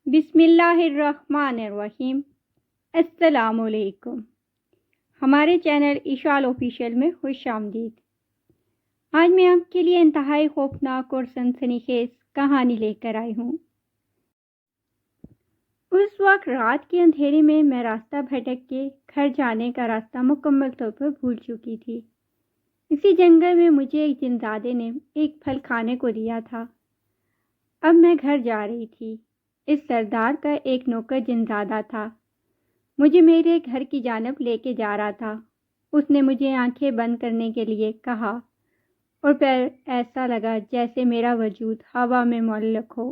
بسم اللہ الرحمن الرحیم۔ السلام علیکم۔ ہمارے چینل اشال آفیشیل میں خوش آمدید۔ آج میں آپ کے لیے انتہائی خوفناک اور سنسنی خیز کہانی لے کر آئی ہوں۔ اس وقت رات کے اندھیرے میں راستہ بھٹک کے گھر جانے کا راستہ مکمل طور پر بھول چکی تھی۔ اسی جنگل میں مجھے ایک جنزادے نے ایک پھل کھانے کو دیا تھا۔ اب میں گھر جا رہی تھی۔ اس سردار کا ایک نوکر جنزادہ تھا، مجھے میرے گھر کی جانب لے کے جا رہا تھا۔ اس نے مجھے آنکھیں بند کرنے کے لیے کہا اور پھر ایسا لگا جیسے میرا وجود ہوا میں معلق ہو۔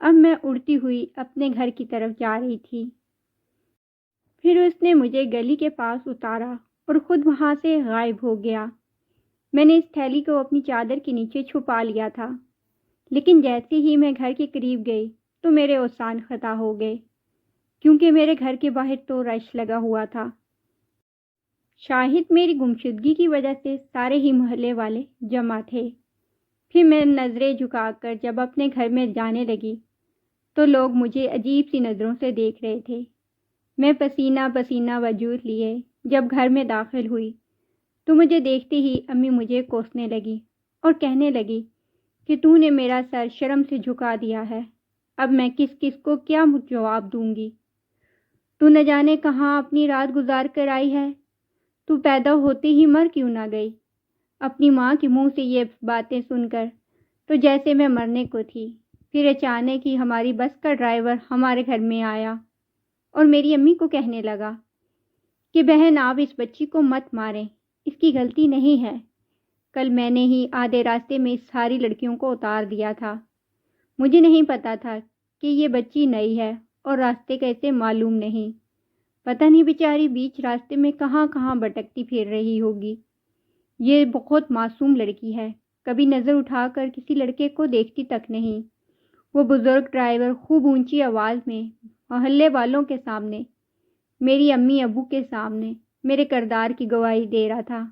اب میں اڑتی ہوئی اپنے گھر کی طرف جا رہی تھی۔ پھر اس نے مجھے گلی کے پاس اتارا اور خود وہاں سے غائب ہو گیا۔ میں نے اس تھیلی کو اپنی چادر کے نیچے چھپا لیا تھا، لیکن جیسے ہی میں گھر کے قریب گئی تو میرے اوسان خطا ہو گئے، کیونکہ میرے گھر کے باہر تو رش لگا ہوا تھا۔ شاہد میری گمشدگی کی وجہ سے سارے ہی محلے والے جمع تھے۔ پھر میں نظریں جھکا کر جب اپنے گھر میں جانے لگی تو لوگ مجھے عجیب سی نظروں سے دیکھ رہے تھے۔ میں پسینہ پسینہ وجود لیے جب گھر میں داخل ہوئی تو مجھے دیکھتے ہی امی مجھے کوسنے لگی اور کہنے لگی کہ تو نے میرا سر شرم سے جھکا دیا ہے، اب میں کس کس کو کیا جواب دوں گی؟ تو نہ جانے کہاں اپنی رات گزار کر آئی ہے، تو پیدا ہوتے ہی مر کیوں نہ گئی؟ اپنی ماں کے منہ سے یہ باتیں سن کر تو جیسے میں مرنے کو تھی۔ پھر اچانک ہی ہماری بس کا ڈرائیور ہمارے گھر میں آیا اور میری امی کو کہنے لگا کہ بہن آپ اس بچی کو مت ماریں، اس کی غلطی نہیں ہے، کل میں نے ہی آدھے راستے میں اس ساری لڑکیوں کو اتار دیا تھا۔ مجھے نہیں پتا تھا کہ یہ بچی نئی ہے اور راستے کیسے معلوم نہیں، پتہ نہیں بیچاری بیچ راستے میں کہاں کہاں بھٹکتی پھر رہی ہوگی۔ یہ بہت معصوم لڑکی ہے، کبھی نظر اٹھا کر کسی لڑکے کو دیکھتی تک نہیں۔ وہ بزرگ ڈرائیور خوب اونچی آواز میں محلے والوں کے سامنے، میری امی ابو کے سامنے میرے کردار کی گواہی دے رہا تھا۔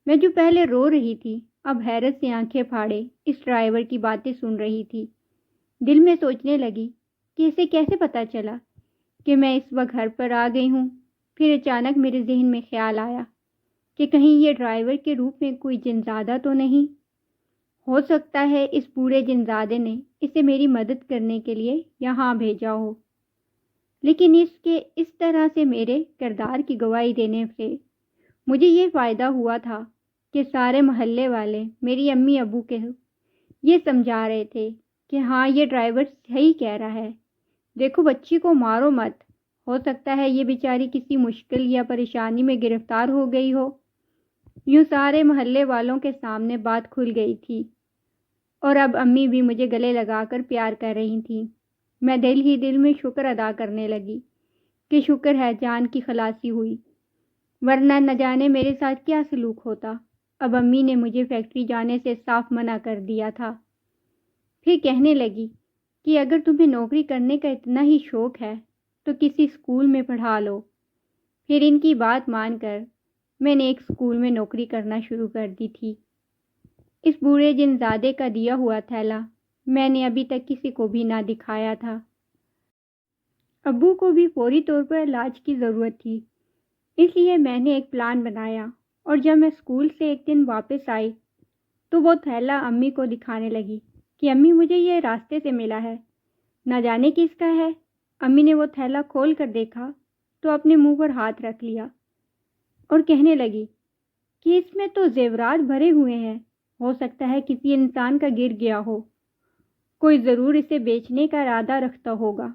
میں جو پہلے رو رہی تھی اب حیرت سے آنکھیں پھاڑے اس ڈرائیور کی باتیں سن رہی تھی۔ دل میں سوچنے لگی کہ اسے کیسے پتا چلا کہ میں اس وقت گھر پر آ گئی ہوں۔ پھر اچانک میرے ذہن میں خیال آیا کہ کہیں یہ ڈرائیور کے روپ میں کوئی جنزادہ تو نہیں؟ ہو سکتا ہے اس بوڑھے جنزادے نے اسے میری مدد کرنے کے لیے یہاں بھیجا ہو، لیکن اس طرح سے میرے کردار کی گواہی دینے سے مجھے یہ فائدہ ہوا تھا کہ سارے محلے والے میری امی ابو کے یہ سمجھا رہے تھے کہ ہاں یہ ڈرائیور صحیح کہہ رہا ہے، دیکھو بچی کو مارو مت، ہو سکتا ہے یہ بیچاری کسی مشکل یا پریشانی میں گرفتار ہو گئی ہو۔ یوں سارے محلے والوں کے سامنے بات کھل گئی تھی اور اب امی بھی مجھے گلے لگا کر پیار کر رہی تھیں۔ میں دل ہی دل میں شکر ادا کرنے لگی کہ شکر ہے جان کی خلاصی ہوئی، ورنہ نہ جانے میرے ساتھ کیا سلوک ہوتا۔ اب امی نے مجھے فیکٹری جانے سے صاف منع کر دیا تھا۔ پھر کہنے لگی کہ اگر تمہیں نوکری کرنے کا اتنا ہی شوق ہے تو کسی اسکول میں پڑھا لو۔ پھر ان کی بات مان کر میں نے ایک اسکول میں نوکری کرنا شروع کر دی تھی۔ اس بوڑھے جنزادے کا دیا ہوا تھیلا میں نے ابھی تک کسی کو بھی نہ دکھایا تھا۔ ابو کو بھی فوری طور پر علاج کی ضرورت تھی، اس لیے میں نے ایک پلان بنایا اور جب میں اسکول سے ایک دن واپس آئی تو وہ تھیلا امی کو دکھانے لگی کہ امی مجھے یہ راستے سے ملا ہے، نہ جانے کس کا ہے۔ امی نے وہ تھیلا کھول کر دیکھا تو اپنے منہ پر ہاتھ رکھ لیا اور کہنے لگی کہ اس میں تو زیورات بھرے ہوئے ہیں، ہو سکتا ہے کسی انسان کا گر گیا ہو، کوئی ضرور اسے بیچنے کا ارادہ رکھتا ہوگا،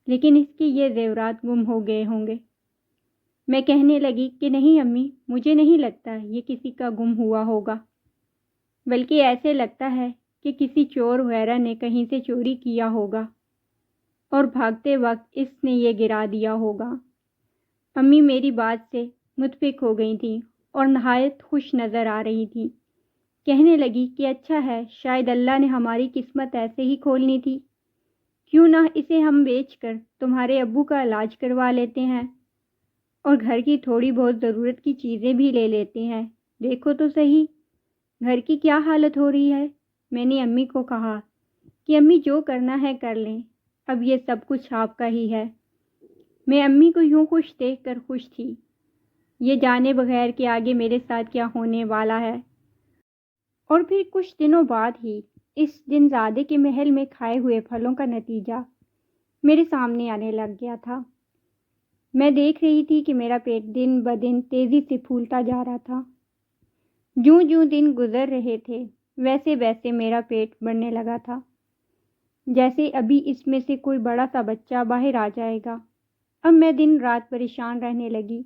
لیکن اس کے یہ زیورات گم ہو گئے ہوں گے۔ میں کہنے لگی کہ نہیں امی، مجھے نہیں لگتا یہ کسی کا گم ہوا ہوگا، بلکہ ایسے لگتا ہے کہ کسی چور وغیرہ نے کہیں سے چوری کیا ہوگا اور بھاگتے وقت اس نے یہ گرا دیا ہوگا۔ امی میری بات سے متفق ہو گئی تھیں اور نہایت خوش نظر آ رہی تھیں۔ کہنے لگی کہ اچھا ہے، شاید اللہ نے ہماری قسمت ایسے ہی کھولنی تھی، کیوں نہ اسے ہم بیچ کر تمہارے ابو کا علاج کروا لیتے ہیں اور گھر کی تھوڑی بہت ضرورت کی چیزیں بھی لے لیتے ہیں، دیکھو تو صحیح گھر کی کیا حالت ہو رہی ہے۔ میں نے امی کو کہا کہ امی جو کرنا ہے کر لیں، اب یہ سب کچھ آپ کا ہی ہے۔ میں امی کو یوں خوش دیکھ کر خوش تھی، یہ جانے بغیر کہ آگے میرے ساتھ کیا ہونے والا ہے۔ اور پھر کچھ دنوں بعد ہی اس جن زادے کے محل میں کھائے ہوئے پھلوں کا نتیجہ میرے سامنے آنے لگ گیا تھا۔ میں دیکھ رہی تھی کہ میرا پیٹ دن بدن تیزی سے پھولتا جا رہا تھا۔ جوں جوں دن گزر رہے تھے ویسے ویسے میرا پیٹ بڑھنے لگا تھا، جیسے ابھی اس میں سے کوئی بڑا سا بچہ باہر آ جائے گا۔ اب میں دن رات پریشان رہنے لگی۔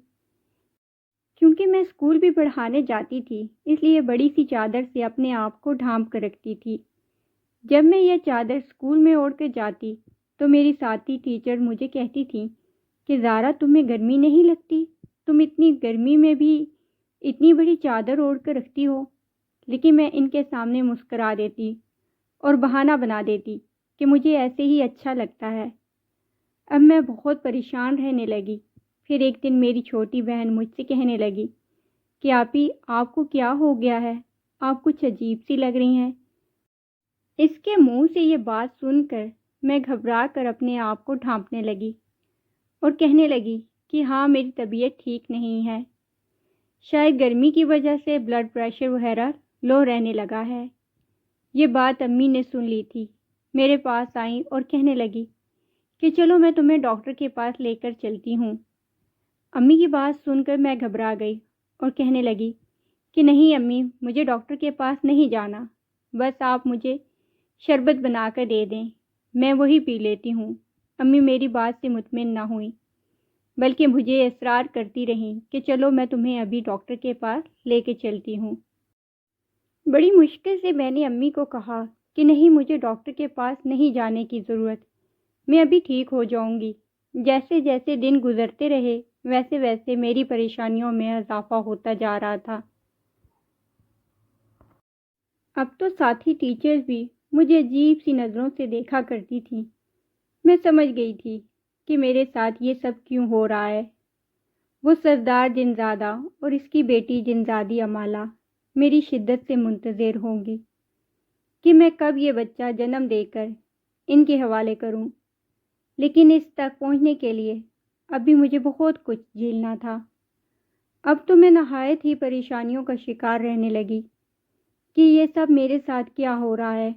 کیونکہ میں اسکول بھی پڑھانے جاتی تھی، اس لیے بڑی سی چادر سے اپنے آپ کو ڈھانپ کر رکھتی تھی۔ جب میں یہ چادر اسکول میں اوڑھ کر جاتی تو میری ساتھی ٹیچر مجھے کہتی تھی کہ زارا تمہیں گرمی نہیں لگتی؟ تم اتنی گرمی میں بھی اتنی بڑی چادر اوڑھ کر رکھتی ہو۔ لیکن میں ان کے سامنے مسکرا دیتی اور بہانہ بنا دیتی کہ مجھے ایسے ہی اچھا لگتا ہے۔ اب میں بہت پریشان رہنے لگی۔ پھر ایک دن میری چھوٹی بہن مجھ سے کہنے لگی کہ آپی آپ کو کیا ہو گیا ہے؟ آپ کچھ عجیب سی لگ رہی ہیں۔ اس کے منہ سے یہ بات سن کر میں گھبرا کر اپنے آپ کو ڈھانپنے لگی اور کہنے لگی کہ ہاں میری طبیعت ٹھیک نہیں ہے، شاید گرمی کی وجہ سے بلڈ پریشر وغیرہ لو رہنے لگا ہے۔ یہ بات امی نے سن لی تھی، میرے پاس آئیں اور کہنے لگی کہ چلو میں تمہیں ڈاکٹر کے پاس لے کر چلتی ہوں۔ امی کی بات سن کر میں گھبرا گئی اور کہنے لگی کہ نہیں امی، مجھے ڈاکٹر کے پاس نہیں جانا، بس آپ مجھے شربت بنا کر دے دیں، میں وہی پی لیتی ہوں۔ امی میری بات سے مطمئن نہ ہوئیں، بلکہ مجھے اصرار کرتی رہیں کہ چلو میں تمہیں ابھی ڈاکٹر کے پاس لے کے چلتی ہوں۔ بڑی مشکل سے میں نے امی کو کہا کہ نہیں، مجھے ڈاکٹر کے پاس نہیں جانے کی ضرورت، میں ابھی ٹھیک ہو جاؤں گی۔ جیسے جیسے دن گزرتے رہے ویسے ویسے میری پریشانیوں میں اضافہ ہوتا جا رہا تھا۔ اب تو ساتھی ٹیچرز بھی مجھے عجیب سی نظروں سے دیکھا کرتی تھیں۔ میں سمجھ گئی تھی کہ میرے ساتھ یہ سب کیوں ہو رہا ہے۔ وہ سردار جنزادہ اور اس کی بیٹی جنزادی امالہ میری شدت سے منتظر ہوں گی کہ میں کب یہ بچہ جنم دے کر ان کے حوالے کروں۔ لیکن اس تک پہنچنے کے لیے ابھی مجھے بہت کچھ جھیلنا تھا۔ اب تو میں نہایت ہی پریشانیوں کا شکار رہنے لگی کہ یہ سب میرے ساتھ کیا ہو رہا ہے۔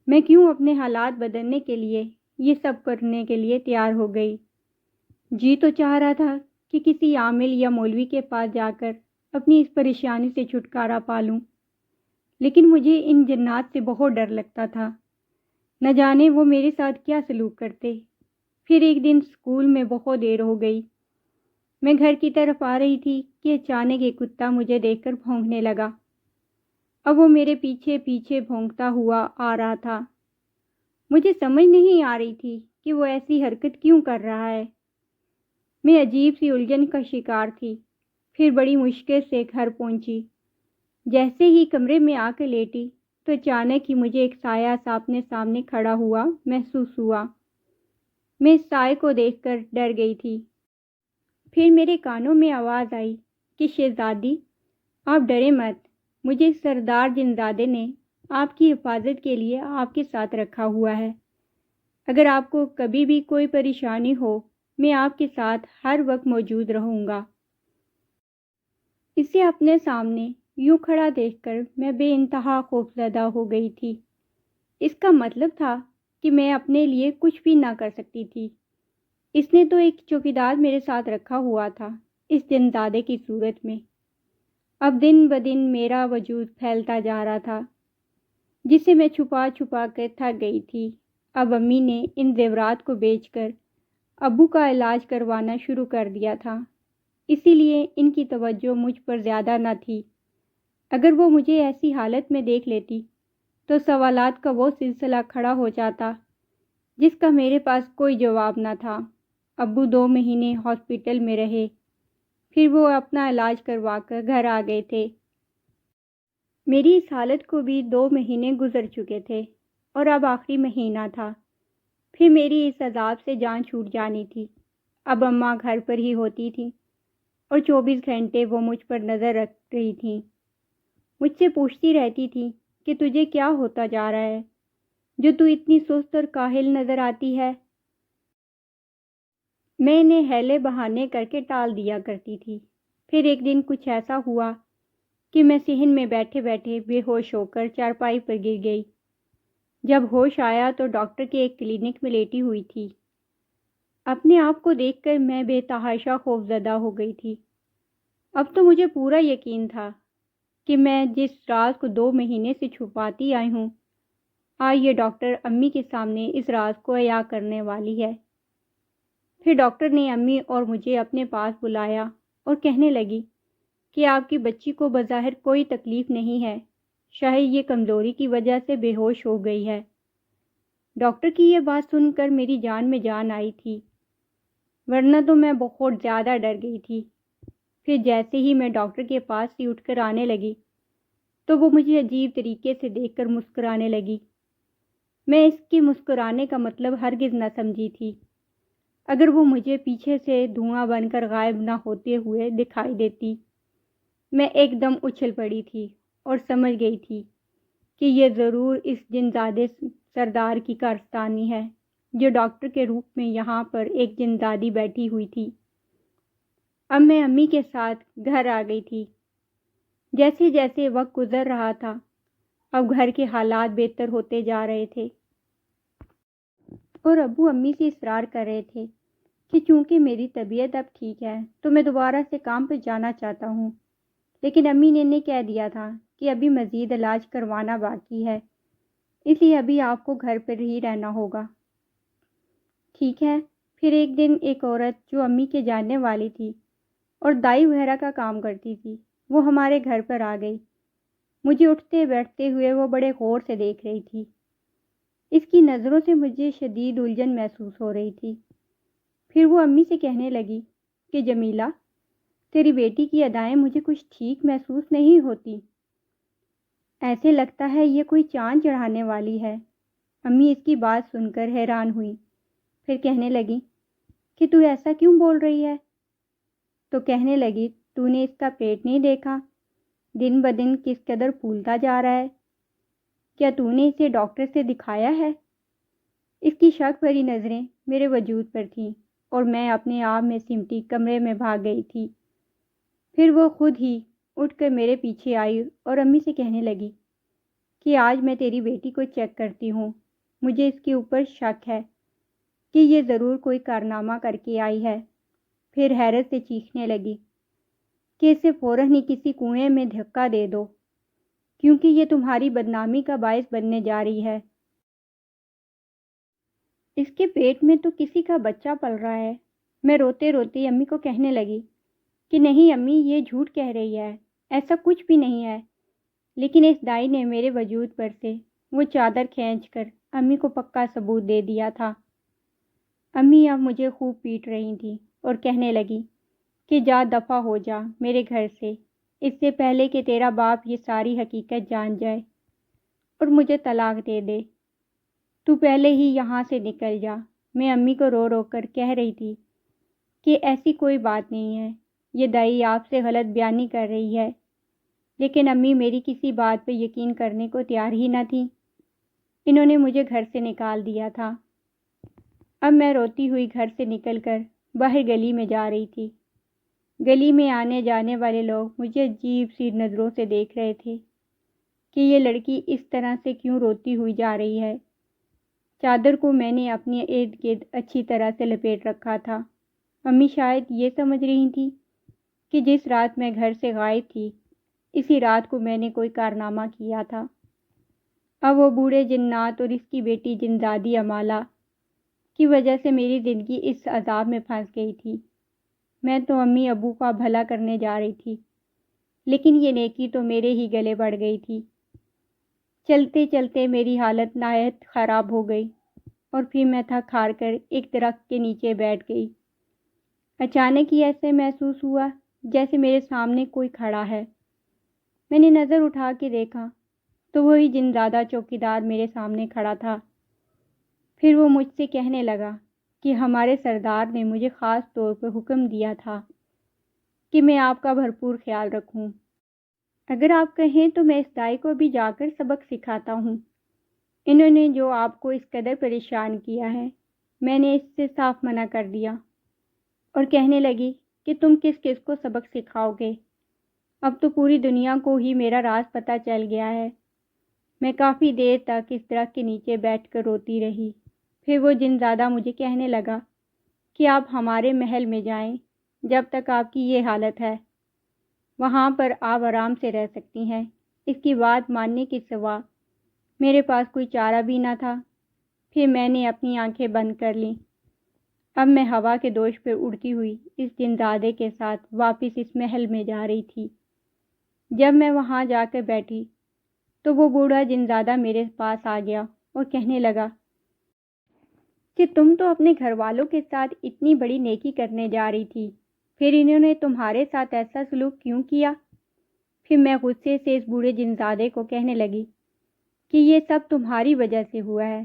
میں کیوں اپنے حالات بدلنے کے لیے یہ سب کرنے کے لیے تیار ہو گئی۔ جی تو چاہ رہا تھا کہ کسی عامل یا مولوی کے پاس جا کر اپنی اس پریشانی سے چھٹکارا پا لوں، لیکن مجھے ان جنات سے بہت ڈر لگتا تھا، نہ جانے وہ میرے ساتھ کیا سلوک کرتے۔ پھر ایک دن اسکول میں بہت دیر ہو گئی، میں گھر کی طرف آ رہی تھی کہ اچانک ایک کتا مجھے دیکھ کر بھونکنے لگا۔ اب وہ میرے پیچھے پیچھے بھونکتا ہوا آ رہا تھا۔ مجھے سمجھ نہیں آ رہی تھی کہ وہ ایسی حرکت کیوں کر رہا ہے۔ میں عجیب سی الجھن کا شکار تھی۔ پھر بڑی مشکل سے گھر پہنچی۔ جیسے ہی کمرے میں آ کے لیٹی تو اچانک ہی مجھے ایک سایہ سا اپنے سامنے کھڑا ہوا محسوس ہوا۔ میں اس سائے کو دیکھ کر ڈر گئی تھی۔ پھر میرے کانوں میں آواز آئی کہ شہزادی آپ ڈرے مت، مجھے سردار جنزادے نے آپ کی حفاظت کے لیے آپ کے ساتھ رکھا ہوا ہے۔ اگر آپ کو کبھی بھی کوئی پریشانی ہو میں آپ کے ساتھ ہر وقت موجود رہوں گا۔ اسے اپنے سامنے یوں کھڑا دیکھ کر میں بے انتہا خوفزدہ ہو گئی تھی۔ اس کا مطلب تھا کہ میں اپنے لیے کچھ بھی نہ کر سکتی تھی۔ اس نے تو ایک چوکیدار میرے ساتھ رکھا ہوا تھا اس جنزادے کی صورت میں۔ اب دن بدن میرا وجود پھیلتا جا رہا تھا جسے میں چھپا چھپا کر تھک گئی تھی۔ اب امی نے ان زیورات کو بیچ کر ابو کا علاج کروانا شروع کر دیا تھا، اسی لیے ان کی توجہ مجھ پر زیادہ نہ تھی۔ اگر وہ مجھے ایسی حالت میں دیکھ لیتی تو سوالات کا وہ سلسلہ کھڑا ہو جاتا جس کا میرے پاس کوئی جواب نہ تھا۔ ابو 2 مہینے ہاسپٹل میں رہے، پھر وہ اپنا علاج کروا کر گھر آ گئے تھے۔ میری اس حالت کو بھی 2 مہینے گزر چکے تھے اور اب آخری مہینہ تھا۔ پھر میری اس عذاب سے جان چھوٹ جانی تھی۔ اب اماں گھر پر ہی ہوتی تھی اور 24 گھنٹے وہ مجھ پر نظر رکھ رہی تھیں۔ مجھ سے پوچھتی رہتی تھی کہ تجھے کیا ہوتا جا رہا ہے، جو تو اتنی سست اور کاہل نظر آتی ہے؟ میں انہیں ہیلے بہانے کر کے ٹال دیا کرتی تھی۔ پھر ایک دن کچھ ایسا ہوا کہ میں صحن میں بیٹھے بیٹھے بے ہوش ہو کر چارپائی پر گر گئی۔ جب ہوش آیا تو ڈاکٹر کے ایک کلینک میں لیٹی ہوئی تھی۔ اپنے آپ کو دیکھ کر میں بے تحاشا خوف زدہ ہو گئی تھی۔ اب تو مجھے پورا یقین تھا کہ میں جس راز کو 2 مہینے سے چھپاتی آئی ہوں، آج یہ ڈاکٹر امی کے سامنے اس راز کو عیاں کرنے والی ہے۔ پھر ڈاکٹر نے امی اور مجھے اپنے پاس بلایا اور کہنے لگی کہ آپ کی بچی کو بظاہر کوئی تکلیف نہیں ہے، شاید یہ کمزوری کی وجہ سے بے ہوش ہو گئی ہے۔ ڈاکٹر کی یہ بات سن کر میری جان میں جان آئی تھی، ورنہ تو میں بہت زیادہ ڈر گئی تھی۔ پھر جیسے ہی میں ڈاکٹر کے پاس سے اٹھ کر آنے لگی تو وہ مجھے عجیب طریقے سے دیکھ کر مسکرانے لگی۔ میں اس کے مسکرانے کا مطلب ہرگز نہ سمجھی تھی۔ اگر وہ مجھے پیچھے سے دھواں بن کر غائب نہ ہوتے ہوئے دکھائی دیتی، میں ایک دم اچھل پڑی تھی اور سمجھ گئی تھی کہ یہ ضرور اس جنزادے سردار کی کارستانی ہے جو ڈاکٹر کے روپ میں یہاں پر ایک جنزادی بیٹھی ہوئی تھی۔ اب میں امی کے ساتھ گھر آ گئی تھی۔ جیسے جیسے وقت گزر رہا تھا، اب گھر کے حالات بہتر ہوتے جا رہے تھے، اور ابو امی سے اصرار کر رہے تھے کہ چونکہ میری طبیعت اب ٹھیک ہے تو میں دوبارہ سے کام پہ جانا چاہتا ہوں، لیکن امی نے انہیں کہہ دیا تھا کہ ابھی مزید علاج کروانا باقی ہے، اس لیے ابھی آپ کو گھر پر ہی رہنا ہوگا۔ ٹھیک ہے۔ پھر ایک دن ایک عورت جو امی کے جاننے والی تھی اور دائی وغیرہ کا کام کرتی تھی، وہ ہمارے گھر پر آ گئی۔ مجھے اٹھتے بیٹھتے ہوئے وہ بڑے غور سے دیکھ رہی تھی۔ اس کی نظروں سے مجھے شدید الجھن محسوس ہو رہی تھی۔ پھر وہ امی سے کہنے لگی کہ جمیلہ، تیری بیٹی کی ادائیں مجھے کچھ ٹھیک محسوس نہیں ہوتی، ایسے لگتا ہے یہ کوئی چاند چڑھانے والی ہے۔ امی اس کی بات سن کر حیران ہوئی، پھر کہنے لگی کہ تو ایسا کیوں بول رہی ہے؟ تو کہنے لگی، تو نے اس کا پیٹ نہیں دیکھا، دن بدن کس قدر پھولتا جا رہا ہے؟ کیا تو نے اسے ڈاکٹر سے دکھایا ہے؟ اس کی شک بھری نظریں میرے وجود پر تھیں اور میں اپنے آپ میں سمٹی کمرے میں بھاگ گئی تھی۔ پھر وہ خود ہی اٹھ کر میرے پیچھے آئی اور امی سے کہنے لگی کہ آج میں تیری بیٹی کو چیک کرتی ہوں، مجھے اس کے اوپر شک ہے کہ یہ ضرور کوئی کارنامہ کر کے آئی ہے۔ پھر حیرت سے چیخنے لگی کہ اسے فوراً ہی کسی کنویں میں دھکا دے دو، کیونکہ یہ تمہاری بدنامی کا باعث بننے جا رہی ہے۔ اس کے پیٹ میں تو کسی کا بچہ پل رہا ہے۔ میں روتے روتے امی کو کہنے لگی کہ نہیں امی، یہ جھوٹ کہہ رہی ہے، ایسا کچھ بھی نہیں ہے۔ لیکن اس دائی نے میرے وجود پر سے وہ چادر کھینچ کر امی کو پکا ثبوت دے دیا تھا۔ امی اب مجھے خوب پیٹ رہی تھی اور کہنے لگی کہ جا دفع ہو جا میرے گھر سے، اس سے پہلے کہ تیرا باپ یہ ساری حقیقت جان جائے اور مجھے طلاق دے دے، تو پہلے ہی یہاں سے نکل جا۔ میں امی کو رو رو کر کہہ رہی تھی کہ ایسی کوئی بات نہیں ہے، یہ دائی آپ سے غلط بیانی کر رہی ہے، لیکن امی میری کسی بات پہ یقین کرنے کو تیار ہی نہ تھی۔ انہوں نے مجھے گھر سے نکال دیا تھا۔ اب میں روتی ہوئی گھر سے نکل کر باہر گلی میں جا رہی تھی۔ گلی میں آنے جانے والے لوگ مجھے عجیب سی نظروں سے دیکھ رہے تھے کہ یہ لڑکی اس طرح سے کیوں روتی ہوئی جا رہی ہے۔ چادر کو میں نے اپنے ارد گرد اچھی طرح سے لپیٹ رکھا تھا۔ امی شاید یہ سمجھ رہی تھی کہ جس رات میں گھر سے غائب تھی، اسی رات کو میں نے کوئی کارنامہ کیا تھا۔ اب وہ بوڑھے جنات اور اس کی بیٹی جنزادی امالہ کی وجہ سے میری زندگی اس عذاب میں پھنس گئی تھی۔ میں تو امی ابو کا بھلا کرنے جا رہی تھی، لیکن یہ نیکی تو میرے ہی گلے بڑھ گئی تھی۔ چلتے چلتے میری حالت نہایت خراب ہو گئی اور پھر میں تھک ہار کر ایک درخت کے نیچے بیٹھ گئی۔ اچانک ہی ایسے محسوس ہوا جیسے میرے سامنے کوئی کھڑا ہے۔ میں نے نظر اٹھا کے دیکھا تو وہی جنزادہ چوکیدار میرے سامنے کھڑا تھا۔ پھر وہ مجھ سے کہنے لگا کہ ہمارے سردار نے مجھے خاص طور پر حکم دیا تھا کہ میں آپ کا بھرپور خیال رکھوں۔ اگر آپ کہیں تو میں اس دائی کو بھی جا کر سبق سکھاتا ہوں۔ انہوں نے جو آپ کو اس قدر پریشان کیا ہے، میں نے اس سے صاف منع کر دیا اور کہنے لگی کہ تم کس کس کو سبق سکھاؤ گے؟ اب تو پوری دنیا کو ہی میرا راز پتہ چل گیا ہے۔ میں کافی دیر تک اس درخت کے نیچے بیٹھ کر روتی رہی۔ پھر وہ جن زادہ مجھے کہنے لگا کہ آپ ہمارے محل میں جائیں، جب تک آپ کی یہ حالت ہے وہاں پر آپ آرام سے رہ سکتی ہیں۔ اس کی بات ماننے کے سوا میرے پاس کوئی چارہ بھی نہ تھا۔ پھر میں نے اپنی آنکھیں بند کر لیں۔ اب میں ہوا کے دوش پر اڑتی ہوئی اس جن زادے کے ساتھ واپس اس محل میں جا رہی تھی۔ جب میں وہاں جا کر بیٹھی تو وہ بوڑھا جن زادہ میرے پاس آ گیا اور کہنے لگا کہ تم تو اپنے گھر والوں کے ساتھ اتنی بڑی نیکی کرنے جا رہی تھی، پھر انہوں نے تمہارے ساتھ ایسا سلوک کیوں کیا؟ پھر میں غصے سے اس بوڑھے جن زادے کو کہنے لگی کہ یہ سب تمہاری وجہ سے ہوا ہے،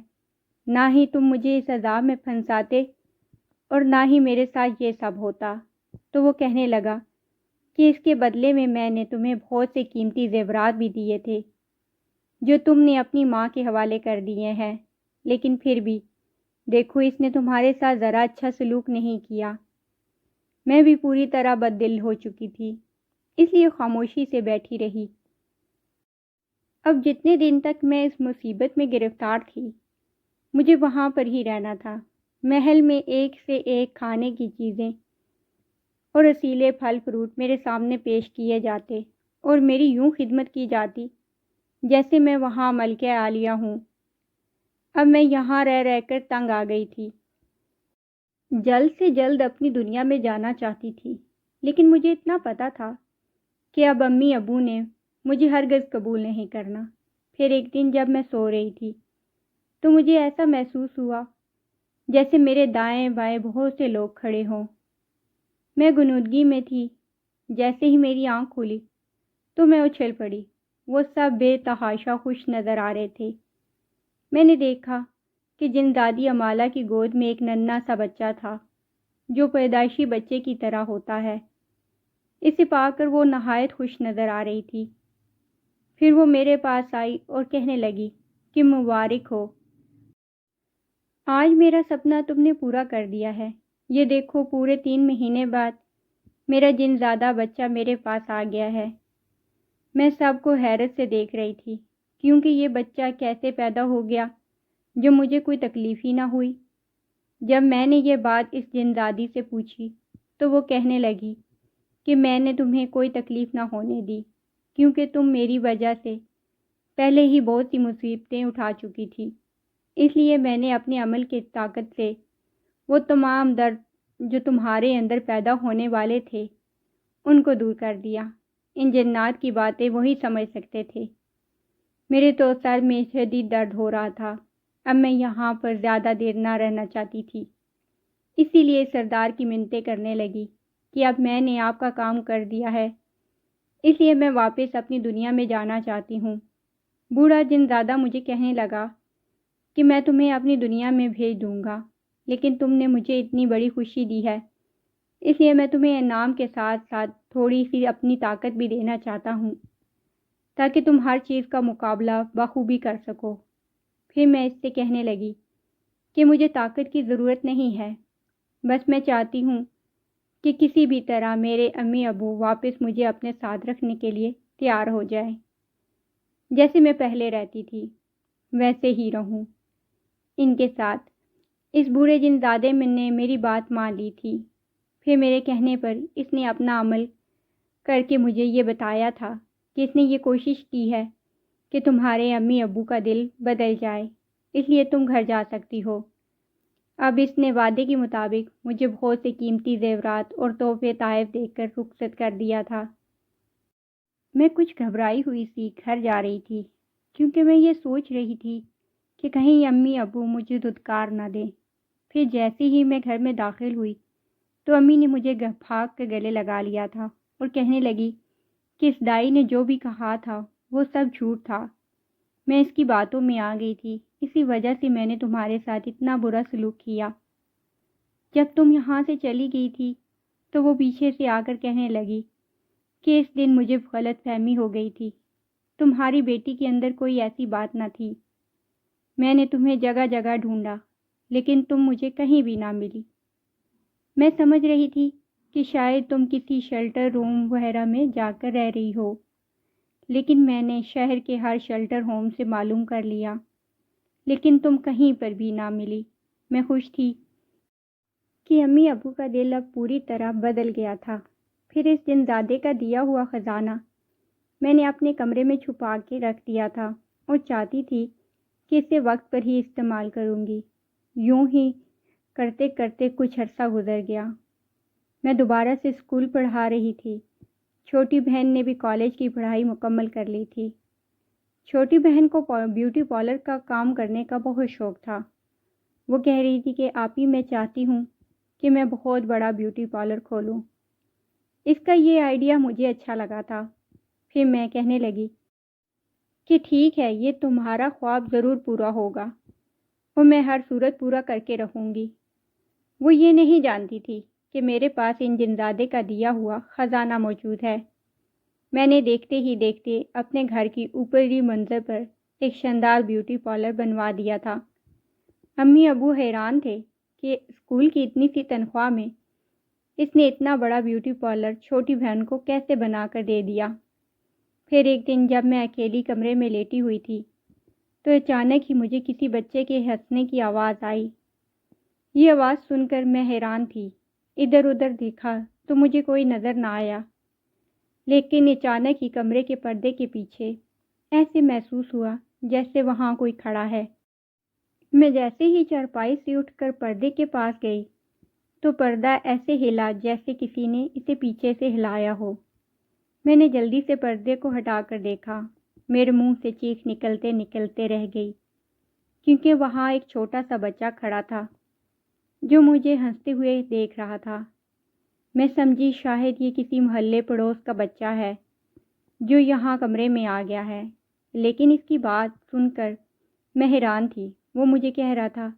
نہ ہی تم مجھے اس عذاب میں پھنساتے اور نہ ہی میرے ساتھ یہ سب ہوتا۔ تو وہ کہنے لگا کہ اس کے بدلے میں نے تمہیں بہت سے قیمتی زیورات بھی دیے تھے جو تم نے اپنی ماں کے حوالے کر دیے ہیں، لیکن پھر بھی دیکھو اس نے تمہارے ساتھ ذرا اچھا سلوک نہیں کیا۔ میں بھی پوری طرح بد دل ہو چکی تھی، اس لیے خاموشی سے بیٹھی رہی۔ اب جتنے دن تک میں اس مصیبت میں گرفتار تھی مجھے وہاں پر ہی رہنا تھا۔ محل میں ایک سے ایک کھانے کی چیزیں اور رسیلے پھل فروٹ میرے سامنے پیش کیے جاتے اور میری یوں خدمت کی جاتی جیسے میں وہاں ملکہ عالیہ ہوں۔ اب میں یہاں رہ کر تنگ آ گئی تھی، جلد سے جلد اپنی دنیا میں جانا چاہتی تھی، لیکن مجھے اتنا پتہ تھا کہ اب امی ابو نے مجھے ہرگز قبول نہیں کرنا۔ پھر ایک دن جب میں سو رہی تھی تو مجھے ایسا محسوس ہوا جیسے میرے دائیں بائیں بہت سے لوگ کھڑے ہوں۔ میں غنودگی میں تھی۔ جیسے ہی میری آنکھ کھلی تو میں اچھل پڑی۔ وہ سب بے تحاشا خوش نظر آ رہے تھے۔ میں نے دیکھا کہ جن دادی امالہ کی گود میں ایک ننھا سا بچہ تھا جو پیدائشی بچے کی طرح ہوتا ہے۔ اسے پا کر وہ نہایت خوش نظر آ رہی تھی۔ پھر وہ میرے پاس آئی اور کہنے لگی کہ مبارک ہو، آج میرا سپنا تم نے پورا کر دیا ہے۔ یہ دیکھو پورے 3 مہینے بعد میرا جن زادہ بچہ میرے پاس آ گیا ہے۔ میں سب کو حیرت سے دیکھ رہی تھی کیونکہ یہ بچہ کیسے پیدا ہو گیا جو مجھے کوئی تکلیف ہی نہ ہوئی۔ جب میں نے یہ بات اس جن زادی سے پوچھی تو وہ کہنے لگی کہ میں نے تمہیں کوئی تکلیف نہ ہونے دی کیونکہ تم میری وجہ سے پہلے ہی بہت سی مصیبتیں اٹھا چکی تھی، اس لیے میں نے اپنے عمل کی طاقت سے وہ تمام درد جو تمہارے اندر پیدا ہونے والے تھے ان کو دور کر دیا۔ ان جنات کی باتیں وہی سمجھ سکتے تھے۔ میرے تو سر میں شدید درد ہو رہا تھا۔ اب میں یہاں پر زیادہ دیر نہ رہنا چاہتی تھی، اسی لیے سردار کی منتیں کرنے لگی کہ اب میں نے آپ کا کام کر دیا ہے، اس لیے میں واپس اپنی دنیا میں جانا چاہتی ہوں۔ بوڑھا جن زادہ مجھے کہنے لگا کہ میں تمہیں اپنی دنیا میں بھیج دوں گا، لیکن تم نے مجھے اتنی بڑی خوشی دی ہے، اس لیے میں تمہیں انعام کے ساتھ ساتھ تھوڑی سی اپنی طاقت بھی دینا چاہتا ہوں تاکہ تم ہر چیز کا مقابلہ بخوبی کر سکو۔ پھر میں اس سے کہنے لگی کہ مجھے طاقت کی ضرورت نہیں ہے، بس میں چاہتی ہوں کہ کسی بھی طرح میرے امی ابو واپس مجھے اپنے ساتھ رکھنے کے لیے تیار ہو جائیں۔ جیسے میں پہلے رہتی تھی ویسے ہی رہوں ان کے ساتھ۔ اس بوڑھے جن زادے نے میری بات مان لی تھی۔ پھر میرے کہنے پر اس نے اپنا عمل کر کے مجھے یہ بتایا تھا کہ اس نے یہ کوشش کی ہے کہ تمہارے امی ابو کا دل بدل جائے، اس لیے تم گھر جا سکتی ہو۔ اب اس نے وعدے کے مطابق مجھے بہت سے قیمتی زیورات اور تحفے تحائف دے کر رخصت کر دیا تھا۔ میں کچھ گھبرائی ہوئی سی گھر جا رہی تھی کیونکہ میں یہ سوچ رہی تھی کہ کہیں امی ابو مجھے دھتکار نہ دیں۔ پھر جیسے ہی میں گھر میں داخل ہوئی تو امی نے مجھے بھاگ کے گلے لگا لیا تھا اور کہنے لگی کہ اس دائی نے جو بھی کہا تھا وہ سب جھوٹ تھا۔ میں اس کی باتوں میں آ گئی تھی، اسی وجہ سے میں نے تمہارے ساتھ اتنا برا سلوک کیا۔ جب تم یہاں سے چلی گئی تھی تو وہ پیچھے سے آ کر کہنے لگی کہ اس دن مجھے غلط فہمی ہو گئی تھی، تمہاری بیٹی کے اندر کوئی ایسی بات نہ تھی۔ میں نے تمہیں جگہ جگہ ڈھونڈا لیکن تم مجھے کہیں بھی نہ ملی۔ میں سمجھ رہی تھی کہ شاید تم کسی شیلٹر روم وغیرہ میں جا کر رہ رہی ہو، لیکن میں نے شہر کے ہر شیلٹر ہوم سے معلوم کر لیا، لیکن تم کہیں پر بھی نہ ملی۔ میں خوش تھی کہ امی ابو کا دل اب پوری طرح بدل گیا تھا۔ پھر اس جنزادے کا دیا ہوا خزانہ میں نے اپنے کمرے میں چھپا کے رکھ دیا تھا اور چاہتی تھی کہ اسے وقت پر ہی استعمال کروں گی۔ یوں ہی کرتے کرتے کچھ عرصہ گزر گیا۔ میں دوبارہ سے اسکول پڑھا رہی تھی۔ چھوٹی بہن نے بھی کالج کی پڑھائی مکمل کر لی تھی۔ چھوٹی بہن کو بیوٹی پارلر کا کام کرنے کا بہت شوق تھا۔ وہ کہہ رہی تھی کہ آپی میں چاہتی ہوں کہ میں بہت بڑا بیوٹی پارلر کھولوں۔ اس کا یہ آئیڈیا مجھے اچھا لگا تھا۔ پھر میں کہنے لگی کہ ٹھیک ہے، یہ تمہارا خواب ضرور پورا ہوگا اور میں ہر صورت پورا کر کے رہوں گی۔ وہ یہ نہیں جانتی تھی کہ میرے پاس ان جنزادے کا دیا ہوا خزانہ موجود ہے۔ میں نے دیکھتے ہی دیکھتے اپنے گھر کی اوپری منزل پر ایک شاندار بیوٹی پارلر بنوا دیا تھا۔ امی ابو حیران تھے کہ اسکول کی اتنی سی تنخواہ میں اس نے اتنا بڑا بیوٹی پارلر چھوٹی بہن کو کیسے بنا کر دے دیا۔ پھر ایک دن جب میں اکیلی کمرے میں لیٹی ہوئی تھی تو اچانک ہی مجھے کسی بچے کے ہنسنے کی آواز آئی۔ یہ آواز سن کر میں حیران تھی۔ ادھر ادھر دیکھا تو مجھے کوئی نظر نہ آیا، لیکن اچانک ہی کمرے کے پردے کے پیچھے ایسے محسوس ہوا جیسے وہاں کوئی کھڑا ہے۔ میں جیسے ہی چارپائی سے اٹھ کر پردے کے پاس گئی تو پردہ ایسے ہلا جیسے کسی نے اسے پیچھے سے ہلایا ہو۔ میں نے جلدی سے پردے کو ہٹا کر دیکھا۔ میرے منہ سے چیخ نکلتے نکلتے رہ گئی، کیونکہ وہاں ایک چھوٹا سا بچہ کھڑا تھا جو مجھے ہنستے ہوئے دیکھ رہا تھا۔ میں سمجھی شاید یہ کسی محلے پڑوس کا بچہ ہے جو یہاں کمرے میں آ گیا ہے، لیکن اس کی بات سن کر میں حیران تھی۔ وہ مجھے کہہ رہا تھا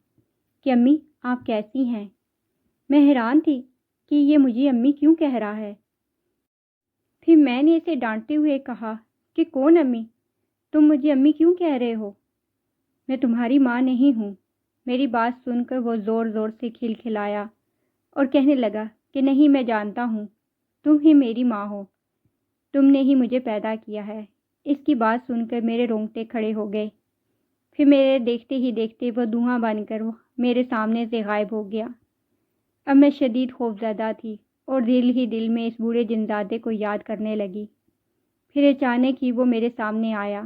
کہ امی آپ کیسی ہیں؟ میں حیران تھی کہ یہ مجھے امی کیوں کہہ رہا ہے۔ پھر میں نے اسے ڈانٹتے ہوئے کہا کہ کون امی؟ تم مجھے امی کیوں کہہ رہے ہو؟ میں تمہاری ماں نہیں ہوں۔ میری بات سن کر وہ زور زور سے کھلکھلایا اور کہنے لگا کہ نہیں، میں جانتا ہوں، تم ہی میری ماں ہو، تم نے ہی مجھے پیدا کیا ہے۔ اس کی بات سن کر میرے رونگٹے کھڑے ہو گئے۔ پھر میرے دیکھتے ہی دیکھتے وہ دھواں بن کر میرے سامنے سے غائب ہو گیا۔ اب میں شدید خوفزدہ تھی اور دل ہی دل میں اس بوڑھے جنزادے کو یاد کرنے لگی۔ پھر اچانک ہی وہ میرے سامنے آیا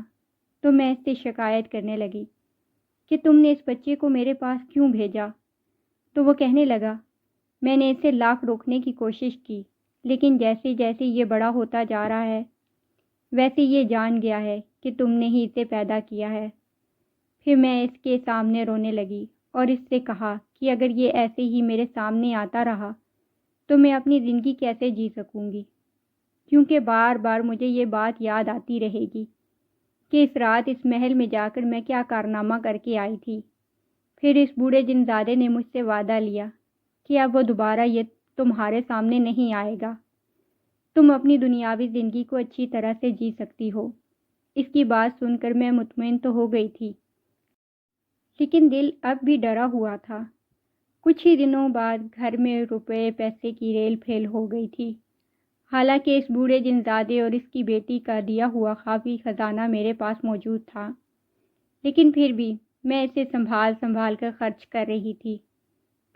تو میں اس سے شکایت کرنے لگی کہ تم نے اس بچے کو میرے پاس کیوں بھیجا؟ تو وہ کہنے لگا میں نے اسے لاکھ روکنے کی کوشش کی، لیکن جیسے جیسے یہ بڑا ہوتا جا رہا ہے ویسے یہ جان گیا ہے کہ تم نے ہی اسے پیدا کیا ہے۔ پھر میں اس کے سامنے رونے لگی اور اس سے کہا کہ اگر یہ ایسے ہی میرے سامنے آتا رہا تو میں اپنی زندگی کیسے جی سکوں گی، کیونکہ بار بار مجھے یہ بات یاد آتی رہے گی کہ اس رات اس محل میں جا کر میں کیا کارنامہ کر کے آئی تھی۔ پھر اس بوڑھے جنزادے نے مجھ سے وعدہ لیا کہ اب وہ دوبارہ یہ تمہارے سامنے نہیں آئے گا، تم اپنی دنیاوی زندگی کو اچھی طرح سے جی سکتی ہو۔ اس کی بات سن کر میں مطمئن تو ہو گئی تھی، لیکن دل اب بھی ڈرا ہوا تھا۔ کچھ ہی دنوں بعد گھر میں روپے پیسے کی ریل پھیل ہو گئی تھی۔ حالانکہ اس بوڑھے جنزادے اور اس کی بیٹی کا دیا ہوا کافی خزانہ میرے پاس موجود تھا، لیکن پھر بھی میں اسے سنبھال سنبھال کر خرچ کر رہی تھی۔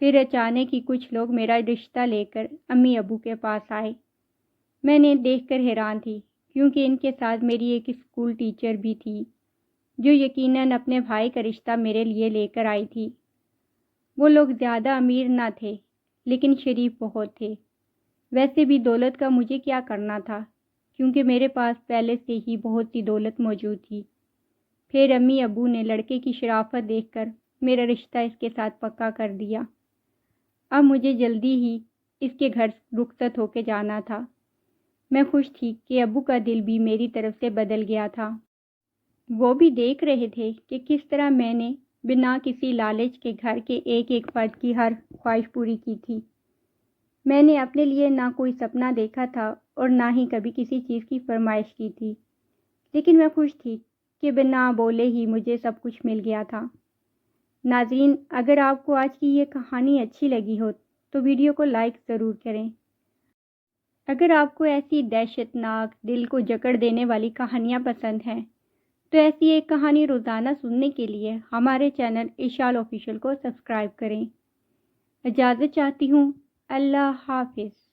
پھر اچانک ہی کچھ لوگ میرا رشتہ لے کر امی ابو کے پاس آئے۔ میں نے دیکھ کر حیران تھی، کیونکہ ان کے ساتھ میری ایک اسکول ٹیچر بھی تھی جو یقیناً اپنے بھائی کا رشتہ میرے لیے لے کر آئی تھی۔ وہ لوگ زیادہ امیر نہ تھے، لیکن شریف بہت تھے۔ ویسے بھی دولت کا مجھے کیا کرنا تھا، کیونکہ میرے پاس پہلے سے ہی بہت سی دولت موجود تھی۔ پھر امی ابو نے لڑکے کی شرافت دیکھ کر میرا رشتہ اس کے ساتھ پکا کر دیا۔ اب مجھے جلدی ہی اس کے گھر رخصت ہو کے جانا تھا۔ میں خوش تھی کہ ابو کا دل بھی میری طرف سے بدل گیا تھا۔ وہ بھی دیکھ رہے تھے کہ کس طرح میں نے بنا کسی لالچ کے گھر کے ایک ایک فرد کی ہر خواہش پوری کی تھی۔ میں نے اپنے لیے نہ کوئی سپنا دیکھا تھا اور نہ ہی کبھی کسی چیز کی فرمائش کی تھی، لیکن میں خوش تھی کہ بنا بولے ہی مجھے سب کچھ مل گیا تھا۔ ناظرین، اگر آپ کو آج کی یہ کہانی اچھی لگی ہو تو ویڈیو کو لائک ضرور کریں۔ اگر آپ کو ایسی دہشت ناک، دل کو جکڑ دینے والی کہانیاں پسند ہیں تو ایسی ایک کہانی روزانہ سننے کے لیے ہمارے چینل اشال آفیشیل کو سبسکرائب کریں۔ اجازت چاہتی ہوں۔ اللہ حافظ۔